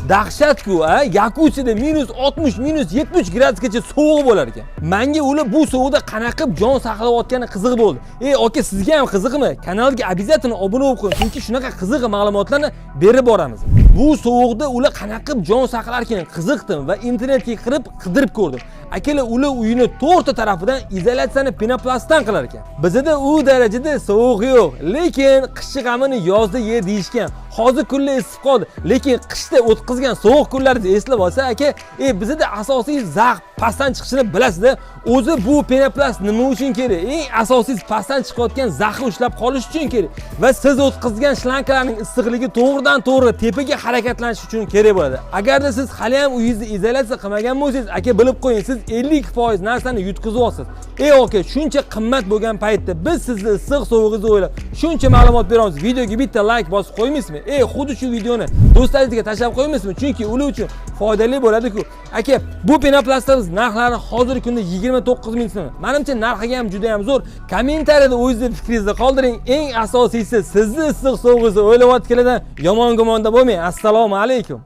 dahshatku, Yakutsiyada -60, -70 gradusgacha sovuq bo'lar ekan. Menga ular bu sovuqda qanaqa jon saqlayotgani qiziq bo'ldi. Aka, sizga ham qiziqmi? Kanalga обязательно obuna bo'lib qo'ying, chunki shunaqa qiziq ma'lumotlarni berib boramiz. Bu sovuqda ular qanaqa jon saqlar ekan qiziqdim va internetga kirib qidirib ko'rdim. Akalar ular uyini 4 ta tarafidan izolyatsiyani penoplastdan qilar ekan. Bizda u darajada sovuq yo'q, lekin qish g'amini yozda yer deyishgan. Hozir kunlar isib qoldi, lekin qishda o'tkazgan sovuq kunlaringizni eslab olsa, aka, bizda asosiy zax pastdan chiqishini bilasizda. O'zi bu penoplast nima uchun kerak? Eng asosiy pastdan chiqayotgan zaxni ushlab qolish uchun kerak va siz o'tkazgan shlankalarning issiqligi to'g'ridan-to'g'ri tepaga harakatlanish uchun kerak bo'ladi. Agarda siz hali ham uyingizni izolyatsiya qilmagan bo'lsangiz, aka, bilib qo'ying, siz 50% narsani yutqizyapsiz. Aka, shuncha qimmat bo'lgan paytda biz sizni issiq sovug'ingizni o'ylab shuncha ma'lumot beramiz. Videoga bitta like bosib qo'ymaysizmi? Xuddi shu videoni do'stlaringizga tashlab qo'ymaysizmi? Chunki ular uchun foydali bo'ladi-ku. Aka, bu penoplastimiz narxlari hozirgi kunda 29 ming so'm. Menimcha narxiga ham juda ham zo'r. Kommentariyada o'zingizning fikringizni qoldiring. Eng asosiysi, sizni issiq sovug'ingizni o'ylayotganlardan yomon gumonda bo'lmang. Assalomu alaykum.